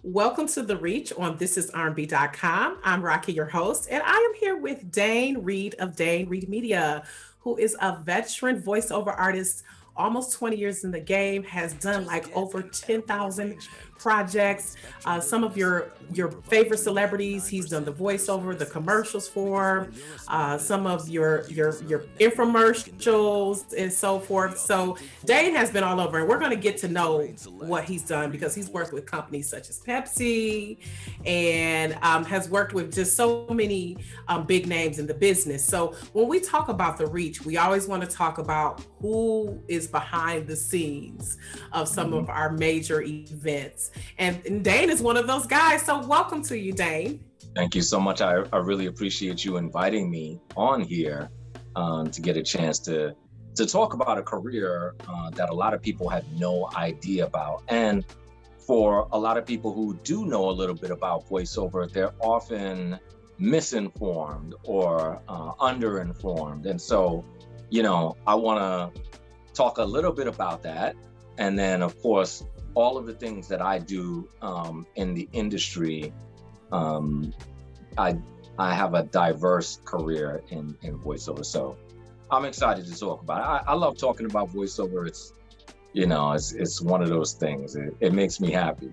Welcome to The Reach on ThisIsRnB.com. I'm Rocky, your host, and I am here with Dane Reid of Dane Reid Media, who is a veteran voiceover artist, almost 20 years in the game, has done like over 10,000 projects. Some of your favorite celebrities, he's done the voiceover, the commercials for, some of your infomercials and so forth. So Dane has been all over, and we're going to get to know what he's done because he's worked with companies such as Pepsi and has worked with just so many big names in the business. So when we talk about the reach, we always want to talk about who is behind the scenes of some of our major events. And Dane is one of those guys. So welcome to you, Dane. Thank you so much. I really appreciate you inviting me on here to get a chance to talk about a career that a lot of people have no idea about. And for a lot of people who do know a little bit about voiceover, they're often misinformed or underinformed. And so, I want to talk a little bit about that. And then, of course, all of the things that I do in the industry. I have a diverse career in voiceover, so I'm excited to talk about it. I love talking about voiceover. It's one of those things. It makes me happy.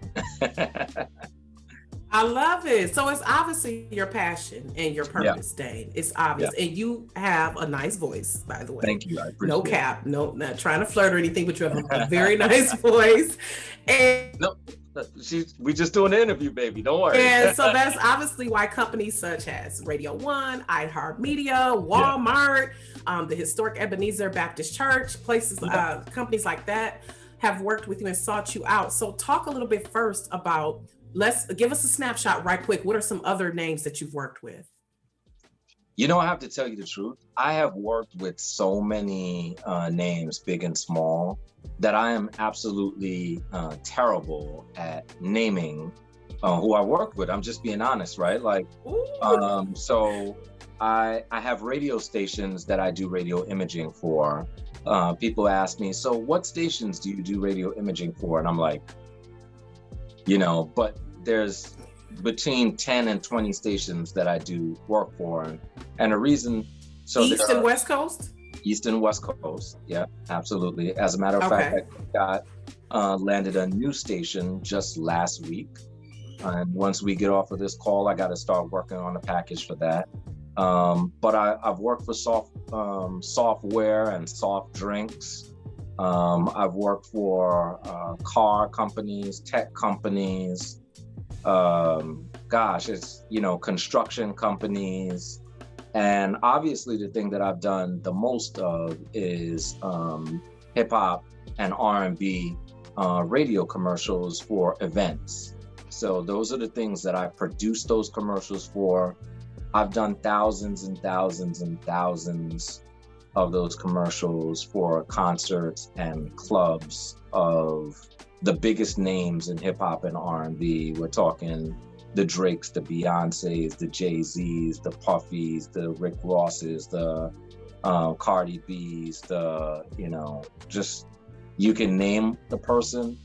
I love it. So it's obviously your passion and your purpose, Dane. It's obvious. Yeah. And you have a nice voice, by the way. Thank you. I appreciate no cap. No, not trying to flirt or anything, but you have a very nice voice. And no, we just doing an interview, baby. Don't worry. And so that's obviously why companies such as Radio One, iHeartMedia, Walmart, the historic Ebenezer Baptist Church, places, companies like that have worked with you and sought you out. So talk a little bit first about, give us a snapshot right quick. What are some other names that you've worked with? I have to tell you the truth. I have worked with so many names, big and small, that I am absolutely terrible at naming who I worked with. I'm just being honest, right? So I have radio stations that I do radio imaging for. People ask me, so what stations do you do radio imaging for? And I'm like, but there's between 10 and 20 stations that I do work for. And a reason, so East and West Coast? East and West Coast, yeah, absolutely. As a matter of fact, I landed a new station just last week. And once we get off of this call, I got to start working on a package for that. But I've worked for software and soft drinks. I've worked for car companies, tech companies, construction companies. And obviously the thing that I've done the most of is hip hop and R&B radio commercials for events. So those are the things that I produce those commercials for. I've done thousands and thousands and thousands of those commercials for concerts and clubs of the biggest names in hip hop and R&B. We're talking the Drakes, the Beyoncés, the Jay-Z's, the Puffys, the Rick Rosses, the Cardi B's, just you can name the person.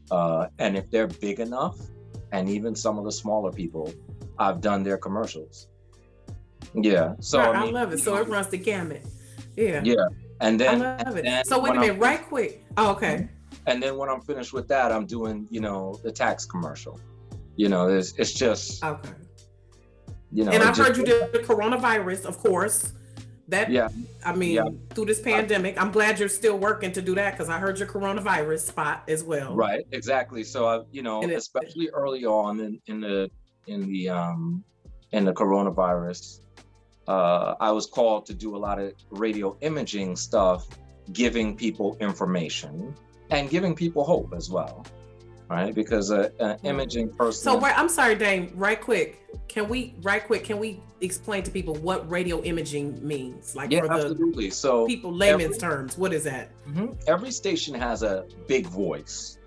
And if they're big enough, and even some of the smaller people, I've done their commercials. Yeah. So I love it. So it runs the gamut. Yeah. Yeah. And then I love it. So wait a minute, right quick. Oh, okay. And then when I'm finished with that, I'm doing, the tax commercial. It's just okay. And I've heard you did the coronavirus, of course. Through this pandemic, I'm glad you're still working to do that because I heard your coronavirus spot as well. Right, exactly. So especially early on in the coronavirus, I was called to do a lot of radio imaging stuff, giving people information and giving people hope as well, right? Because an imaging person. So I'm sorry, Dane. Right quick, can we explain to people what radio imaging means? Absolutely. So people layman's terms, what is that? Mm-hmm. Every station has a big voice.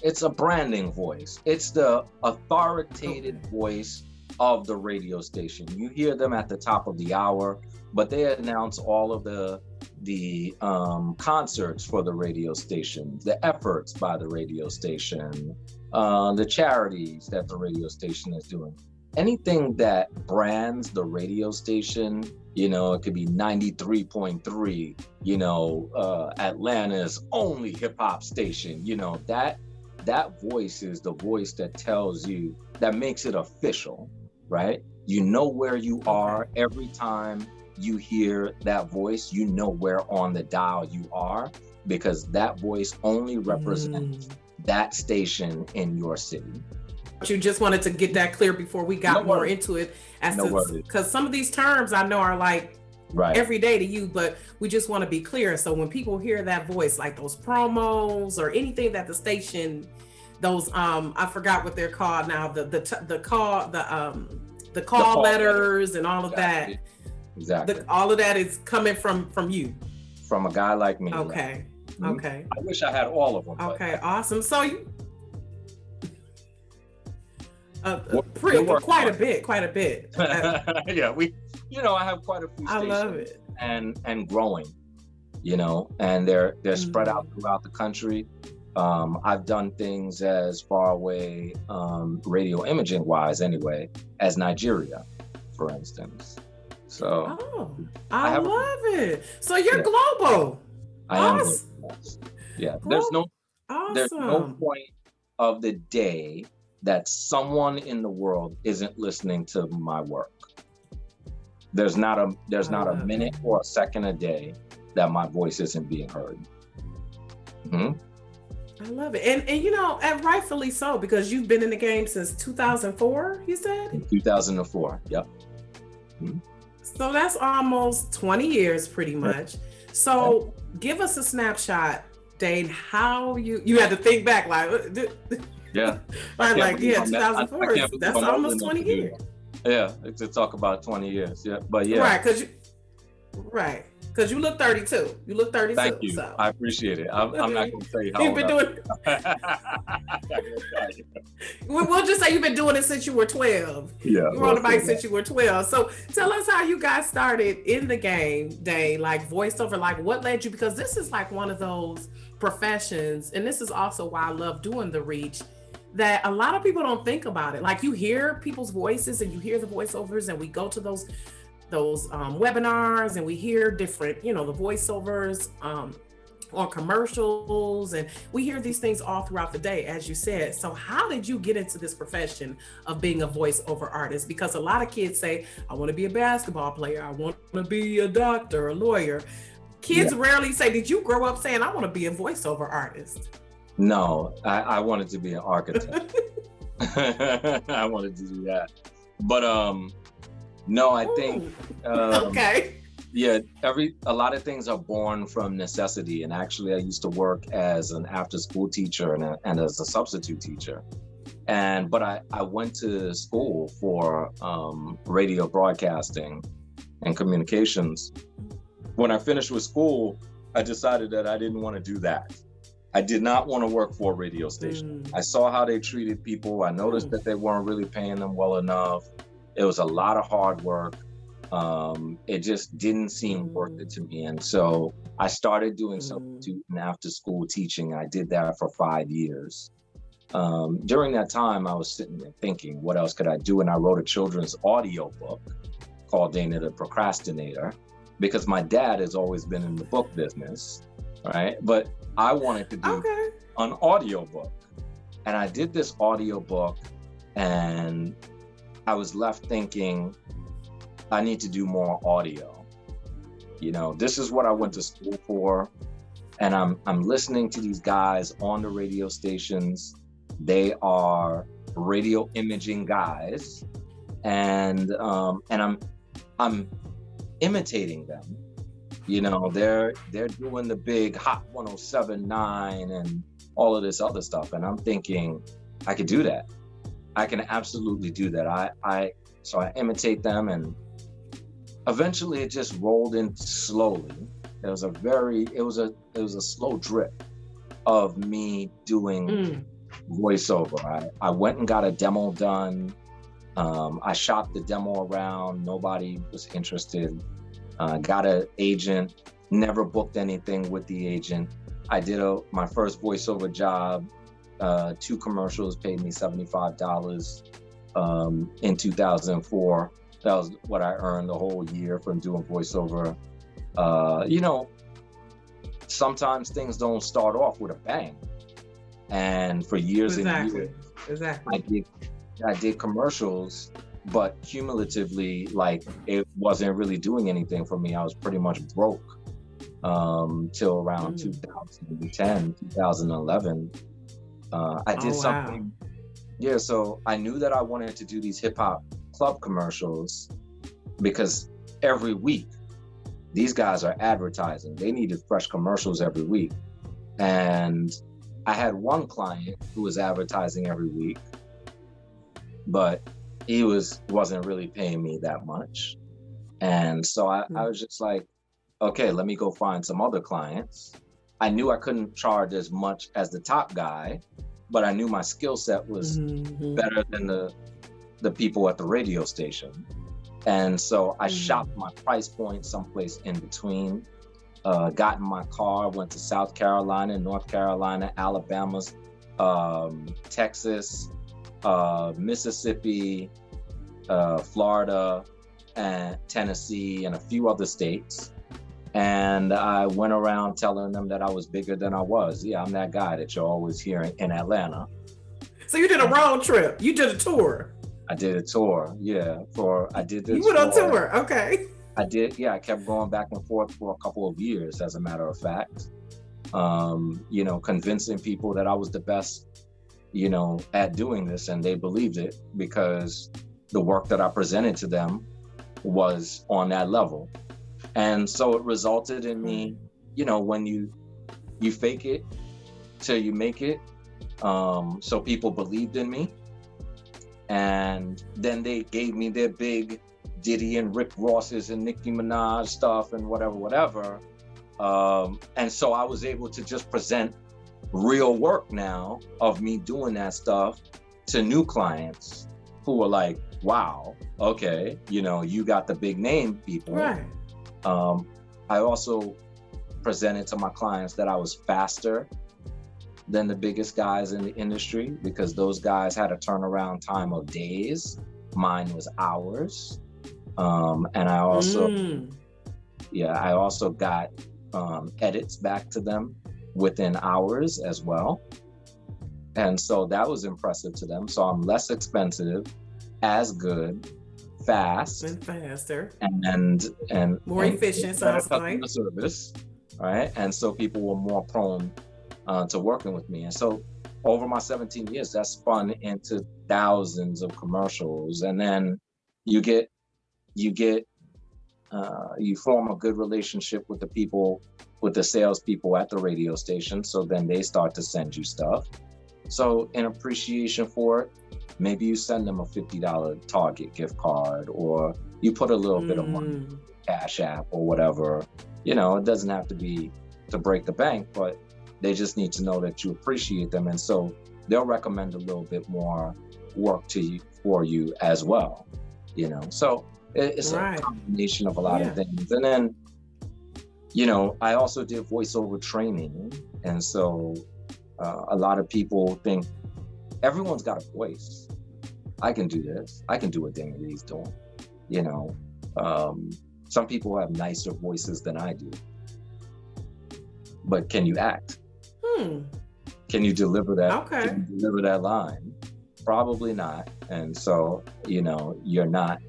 It's a branding voice. It's the authoritative voice of the radio station. You hear them at the top of the hour, but they announce all of the concerts for the radio station, the efforts by the radio station, the charities that the radio station is doing. Anything that brands the radio station, you know, it could be 93.3, you know, Atlanta's only hip hop station, you know, that voice is the voice that tells you, that makes it official, right? You know where you are every time you hear that voice, you know where on the dial you are, because that voice only represents that station in your city. You just wanted to get that clear before we got more into it, as because some of these terms I know are like every day to you, but we just want to be clear. So when people hear that voice, like those promos or anything that the station, those I forgot what they're called now, the call letters and all of that. Exactly. All of that is coming from you. From a guy like me. Okay. Right? Okay. I wish I had all of them. Okay. Awesome. So you. Quite a bit. Yeah, I have quite a few stations. I love it. And growing, you know, and they're spread out throughout the country. I've done things as far away, radio imaging wise anyway, as Nigeria, for instance. So I love it. So you're global. I am global. Yeah. There's no point of the day that someone in the world isn't listening to my work. There's not a minute or a second a day that my voice isn't being heard. I love it. And you know, and rightfully so, because you've been in the game since 2004, you said? In 2004, yep. So that's almost 20 years pretty much. So give us a snapshot, Dane, how you had to think back like, yeah. Right, like, 2004, that's almost 20 years. Yeah, to talk about 20 years, yeah. But yeah. Because you look 32. You look 32. Thank you. So. I appreciate it. I'm not going to tell you how you've been doing We'll just say you've been doing it since you were 12. Yeah. You were on the bike since you were 12. So tell us how you guys started in the game, Dane, like voiceover, like what led you, because this is like one of those professions, and this is also why I love doing the reach, that a lot of people don't think about it. Like you hear people's voices and you hear the voiceovers, and we go to those webinars and we hear different, you know, the voiceovers on commercials, and we hear these things all throughout the day, as you said. So how did you get into this profession of being a voiceover artist? Because a lot of kids say, I want to be a basketball player, I want to be a doctor, a lawyer. Kids rarely say, did you grow up saying, I want to be a voiceover artist? No, I wanted to be an architect. I wanted to do that. But no, I think yeah, a lot of things are born from necessity. And actually I used to work as an after-school teacher and as a substitute teacher. But I went to school for radio broadcasting and communications. When I finished with school, I decided that I didn't want to do that. I did not want to work for a radio station. I saw how they treated people. I noticed that they weren't really paying them well enough. It was a lot of hard work. It just didn't seem worth it to me. And so I started doing substitute and after school teaching. I did that for 5 years. During that time, I was sitting there thinking, what else could I do? And I wrote a children's audio book called Dane the Procrastinator, because my dad has always been in the book business, right? But I wanted to do an audio book. And I did this audio book, and I was left thinking, I need to do more audio. You know, this is what I went to school for. And I'm listening to these guys on the radio stations. They are radio imaging guys. And I'm imitating them. You know, they're doing the big Hot 107.9 and all of this other stuff. And I'm thinking, I could do that. I can absolutely do that. So I imitate them, and eventually it just rolled in slowly. It was a slow drip of me doing voiceover. I went and got a demo done I shopped the demo around. Nobody was interested. Got an agent, never booked anything with the agent. I did my first voiceover job, 2 commercials, paid me $75 in 2004. That was what I earned the whole year from doing voiceover. Sometimes things don't start off with a bang. And for years and years, I did commercials, but cumulatively, like, it wasn't really doing anything for me. I was pretty much broke till around 2010, 2011. I did something. Yeah, so I knew that I wanted to do these hip hop club commercials because every week these guys are advertising. They needed fresh commercials every week. And I had one client who was advertising every week, but he wasn't really paying me that much. And so I was just like, okay, let me go find some other clients. I knew I couldn't charge as much as the top guy, but I knew my skill set was better than the people at the radio station. And so I shopped my price point someplace in between, got in my car, went to South Carolina, North Carolina, Alabama, Texas, Mississippi, Florida, and Tennessee, and a few other states. And I went around telling them that I was bigger than I was. Yeah, I'm that guy that you're always hearing in Atlanta. So you did a road trip. You did a tour. I did a tour, yeah. You went on tour, okay. I did, yeah. I kept going back and forth for a couple of years, as a matter of fact. Convincing people that I was the best, at doing this, and they believed it because the work that I presented to them was on that level. And so it resulted in me, when you fake it till you make it. So people believed in me. And then they gave me their big Diddy and Rick Ross's and Nicki Minaj stuff and whatever. And so I was able to just present real work now of me doing that stuff to new clients who were like, wow, okay, you got the big name people. Right. I also presented to my clients that I was faster than the biggest guys in the industry because those guys had a turnaround time of days. Mine was hours. And I also got edits back to them within hours as well. And so that was impressive to them. So I'm less expensive, as good, fast, and faster, and more efficient. Sounds like service, right? And so people were more prone to working with me. And so over my 17 years, that spun into thousands of commercials. And then you form a good relationship with the salespeople at the radio station. So then they start to send you stuff. So in appreciation for it, maybe you send them a $50 Target gift card, or you put a little bit of money, Cash App or whatever. It doesn't have to be to break the bank, but they just need to know that you appreciate them. And so they'll recommend a little bit more work for you as well. So it's a combination of a lot of things. And then, I also did voiceover training. And so a lot of people think everyone's got a voice. I can do this. I can do what Dane Reid's doing. Some people have nicer voices than I do. But can you act? Can you deliver that? Okay. Can you deliver that line? Probably not. And so, you're not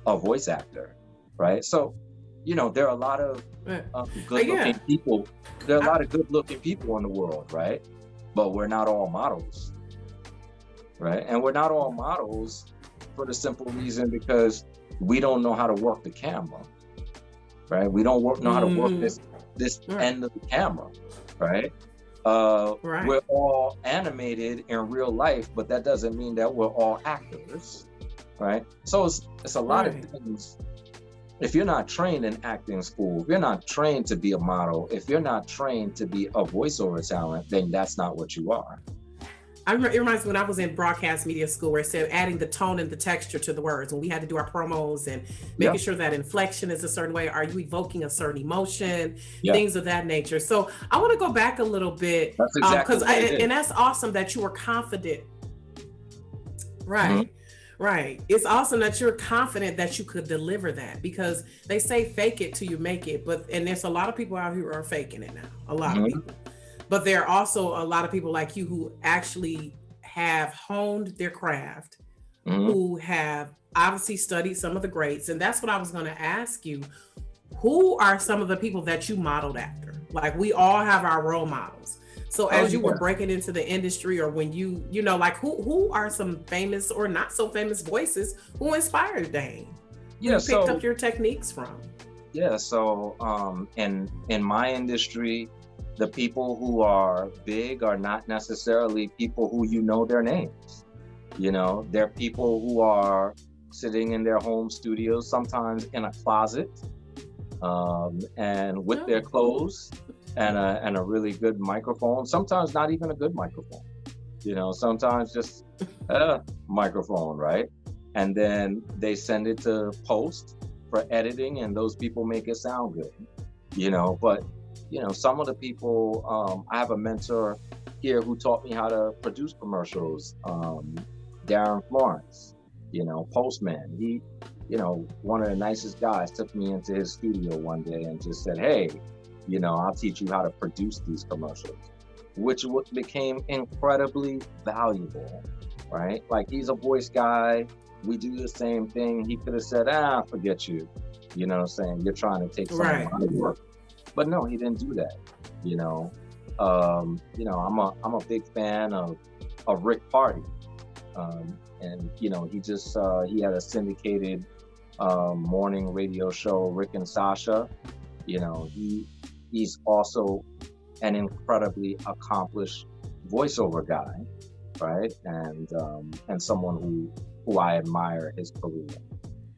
a voice actor, right? So, there are a lot of good-looking people. There are a lot of good-looking people in the world, right? But we're not all models, right? And we're not all models for the simple reason because we don't know how to work the camera, right? We don't know how to work this end of the camera, right? We're all animated in real life, but that doesn't mean that we're all actors, right? So it's a lot of things. If you're not trained in acting school, if you're not trained to be a model, if you're not trained to be a voiceover talent, then that's not what you are. It reminds me when I was in broadcast media school where it said adding the tone and the texture to the words. When we had to do our promos and Yeah, making sure that inflection is a certain way. Are you evoking a certain emotion? yeah, Things of that nature. So I want to go back a little bit that's exactly because what I did. and that's awesome that you were confident. Hmm. Right. Right. It's awesome that you're confident that you could deliver that because they say fake it till you make it. But and there's a lot of people out here who are faking it now. A lot of Hmm. people. But there are also a lot of people like you who actually have honed their craft, Hmm. who have obviously studied some of the greats. And that's what I was going to ask you. Who are some of the people that you modeled after? Like we all have our role models. So Oh as you yeah, were breaking into the industry or when you know, like who are some famous or not so famous voices who inspired Dane? Who yeah. you picked So up your techniques from? yeah, so in my industry, the people who are big are not necessarily people who you know their names. You know, they're people who are sitting in their home studios, sometimes in a closet, and with their Oh, clothes and a really good microphone. Sometimes not even a good microphone. You know, sometimes just a microphone, right? And then they send it to post for editing, and those people make it sound good. You know, but some of the people, I have a mentor here who taught me how to produce commercials. Darren Florence, postman. He, one of the nicest guys, took me into his studio one day and just said, "Hey, I'll teach you how to produce these commercials," which became incredibly valuable, right? Like he's a voice guy. We do the same thing. He could have said, forget you. You know what I'm saying? You're trying to take some of right. my work. But no, he didn't do that. You know. I'm a big fan of Rick Party. And he had a syndicated morning radio show, Rick and Sasha. He's also an incredibly accomplished voiceover guy, right? And someone who I admire his career.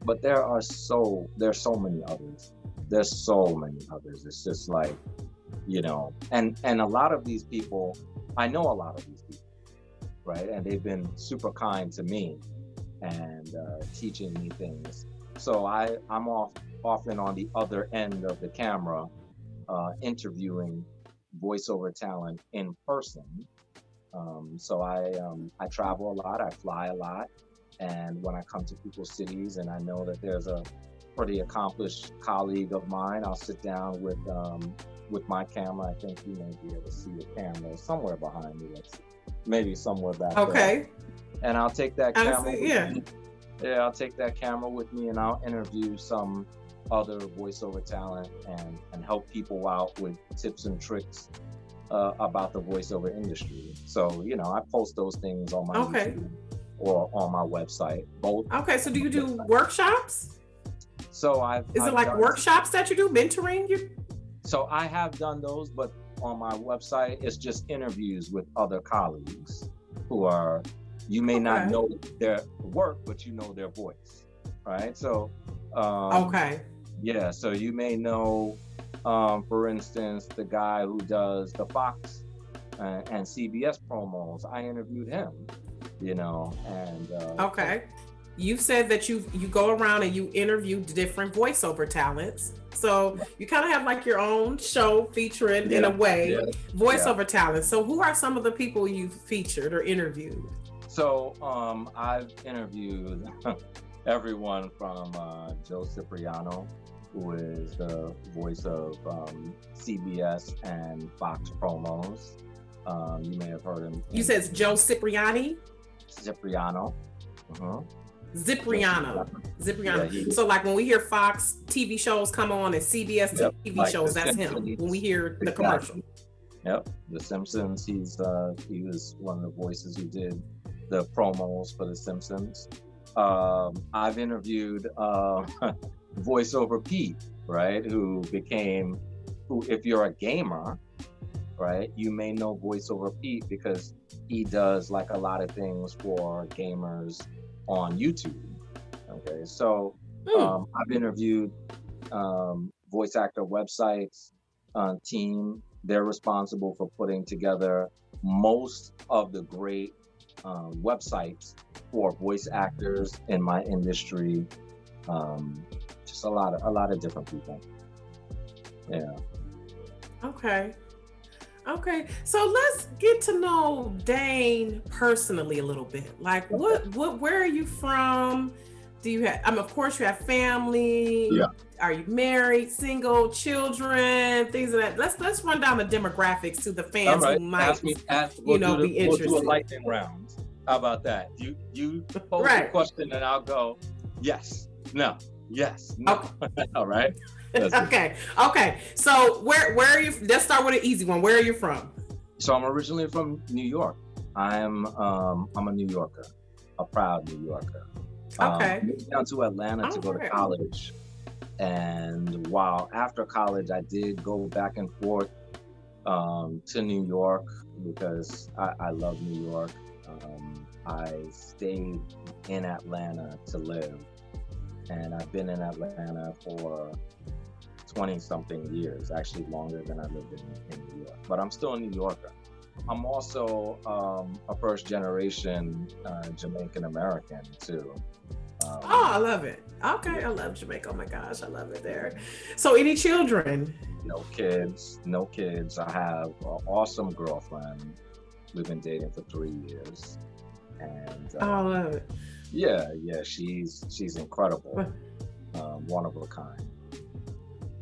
But there's so many others. There's so many others. It's just like, and a lot of these people, I know a lot of these people, right? And they've been super kind to me and teaching me things. So I'm often on the other end of the camera, interviewing voiceover talent in person. So I travel a lot, I fly a lot, and when I come to people's cities and I know that there's a pretty accomplished colleague of mine, I'll sit down with my camera. I think you may be able to see the camera somewhere behind me. Let's see. Maybe somewhere back there. Okay. And I'll take that I camera see, with yeah. me. Yeah, I'll take that camera with me and I'll interview some other voiceover talent and help people out with tips and tricks about the voiceover industry. So, I post those things on my Okay. YouTube or on my website, both. Okay. So do you do Website. workshops? So I've Is it I've like done workshops that you do, mentoring you? so I have done those, but on my website it's just interviews with other colleagues who are, you may not Okay. know their work, but you know their voice, right? So Okay. yeah, so you may know, for instance, the guy who does the Fox and CBS promos. I interviewed him, and Okay. You said that you go around and you interview different voiceover talents. So you kind of have like your own show featuring in yeah, a way yeah, yeah. voiceover talents. So who are some of the people you've featured or interviewed? So I've interviewed everyone from Joe Cipriano, who is the voice of CBS and Fox promos. You may have heard him. You said it's Joe Cipriani? Cipriano. Uh-huh. Zipriano. Yeah, Zipriano. So like when we hear Fox TV shows come on and CBS yep, TV like shows, The that's him. Simpsons. When we hear the commercial. Exactly. Yep, The Simpsons. He was one of the voices who did the promos for The Simpsons. I've interviewed voiceover Pete, right? Who, if you're a gamer, right, you may know voiceover Pete because he does like a lot of things for gamers on YouTube. Okay, so I've interviewed voice actor websites team. They're responsible for putting together most of the great websites for voice actors in my industry. Just a lot of different people. Yeah. Okay. Okay. So let's get to know Dane personally a little bit. Like where are you from? Do you have, of course you have family. Yeah. Are you married, single, children, things of that? Let's run down the demographics to the fans who might be interested. We'll do a lightning round. How about that? You pose a question and I'll go, yes, no, yes, no. Okay. All right. Okay. So where are you? Let's start with an easy one. Where are you from? So I'm originally from New York. I'm a New Yorker, a proud New Yorker. Okay. Moved down to Atlanta to go to college. And while after college, I did go back and forth to New York because I love New York. I stayed in Atlanta to live, and I've been in Atlanta for 20-something years, actually longer than I lived in New York. But I'm still a New Yorker. I'm also a first-generation Jamaican American too. I love it. Okay, I love Jamaica. Oh my gosh, I love it there. So, any children? No kids. I have an awesome girlfriend. We've been dating for 3 years, and I love it. Yeah, she's incredible, one of a kind.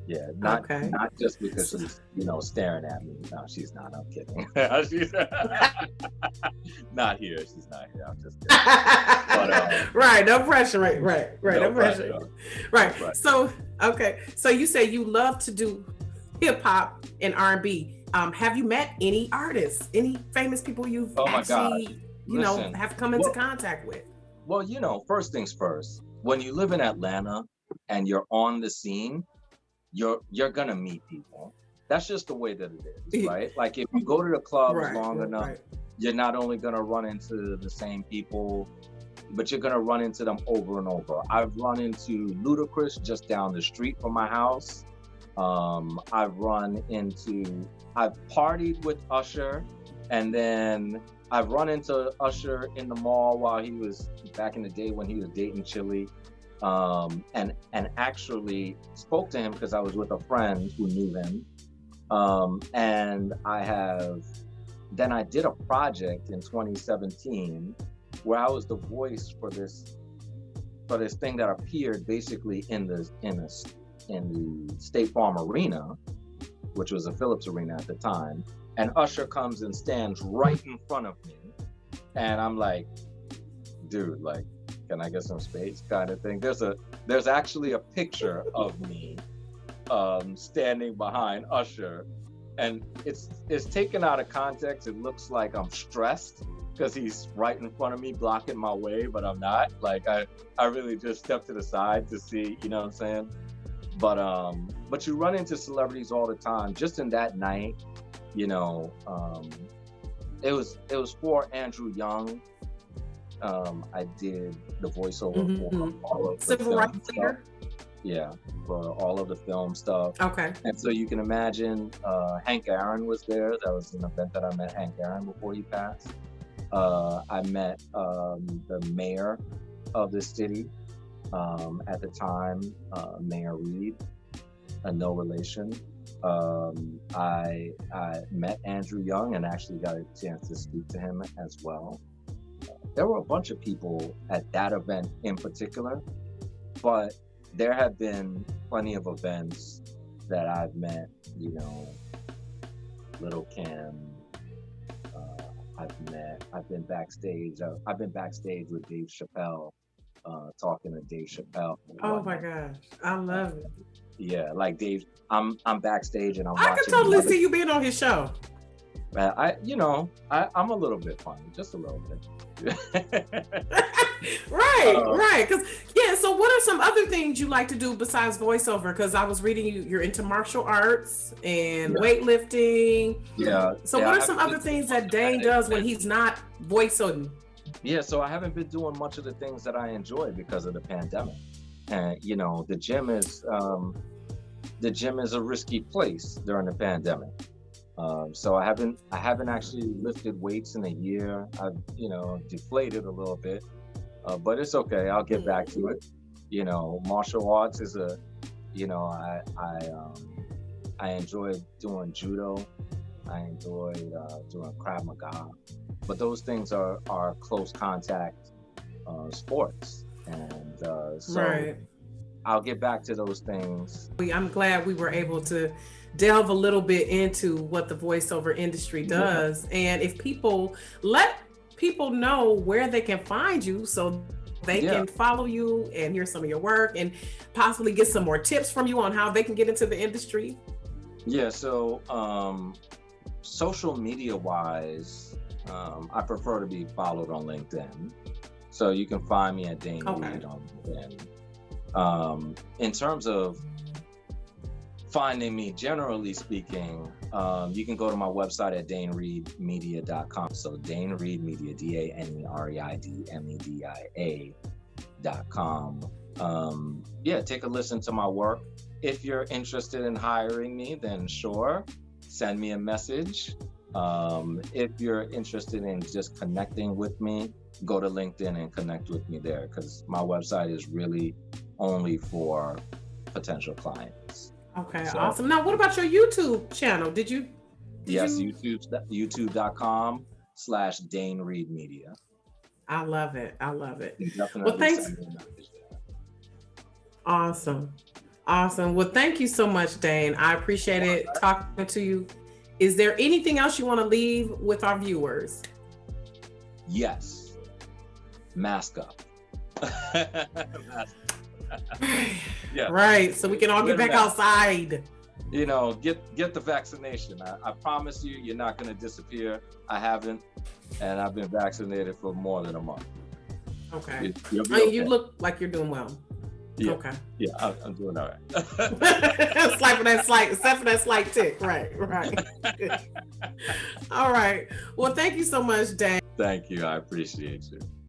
Yeah, not just because she's staring at me. No, she's not. I'm kidding. She's not here. She's not here. I'm just kidding. But, right, no pressure. Right, no pressure. Right. So, okay. So you say you love to do hip hop and R&B. Have you met any artists, any famous people you've have come into contact with? Well, first things first. When you live in Atlanta and you're on the scene, you're gonna meet people. That's just the way that it is, right? Like if you go to the clubs long enough, you're not only gonna run into the same people, but you're gonna run into them over and over. I've run into Ludacris just down the street from my house. I've partied with Usher, and then I've run into Usher in the mall while he was back in the day when he was dating Chili. And actually spoke to him because I was with a friend who knew him. And I did a project in 2017 where I was the voice for this thing that appeared basically in the State Farm Arena, which was a Phillips Arena at the time. And Usher comes and stands right in front of me. And I'm like, dude, like, can I get some space kind of thing? There's actually a picture of me standing behind Usher, and it's taken out of context. It looks like I'm stressed because he's right in front of me blocking my way, but I'm not. Like I really just stepped to the side to see, you know what I'm saying? But you run into celebrities all the time. Just in that night, it was for Andrew Young. I did the voiceover for all of the civil rights leader. Yeah, for all of the film stuff. Okay. And so you can imagine Hank Aaron was there. That was an event that I met Hank Aaron before he passed. I met the mayor of the city at the time, Mayor Reid, no relation. I met Andrew Young and actually got a chance to speak to him as well. There were a bunch of people at that event in particular, but there have been plenty of events that I've met, Little Kim. I've been backstage. I've been backstage with Dave Chappelle, talking to Dave Chappelle. Oh my gosh, I love it. Yeah, like Dave, I'm backstage and I'm watching. I can totally see you being on his show. I'm a little bit funny, just a little bit. right. So what are some other things you like to do besides voiceover? Because I was reading you're into martial arts and weightlifting. Yeah. So what are some other things that Dane does when he's not voiceovering? Yeah, so I haven't been doing much of the things that I enjoy because of the pandemic. And the gym is a risky place during the pandemic. So I haven't actually lifted weights in a year. I've, deflated a little bit, but it's okay. I'll get back to it. Martial arts is I enjoyed doing judo. I enjoyed doing Krav Maga, but those things are close contact sports, and so Right. I'll get back to those things. I'm glad we were able to delve a little bit into what the voiceover industry does. And if people let people know where they can find you so they can follow you and hear some of your work and possibly get some more tips from you on how they can get into the industry. Yeah, so social media wise, I prefer to be followed on LinkedIn. So you can find me at Dane Reid on LinkedIn. In terms of finding me, generally speaking, you can go to my website at DaneReidMedia.com. So Dane Reid Media, DaneReidMedia.com. Take a listen to my work. If you're interested in hiring me, then sure, send me a message. If you're interested in just connecting with me, go to LinkedIn and connect with me there, because my website is really only for potential clients. Okay, awesome. Now, what about your YouTube channel? YouTube.com/Dane Reid Media. I love it. I love it. Definitely. Well, thanks. Awesome. Well, thank you so much, Dane. I appreciate it talking to you. Is there anything else you want to leave with our viewers? Yes. Mask up. Yeah. Right. So we can all get back outside. Get the vaccination. I promise you're not going to disappear. I haven't, and I've been vaccinated for more than a month. Okay. Okay. You look like you're doing well. Yeah. Okay. Yeah, I'm doing all right. Except for that slight tick. Right. All right. Well, thank you so much, Dan. Thank you. I appreciate you.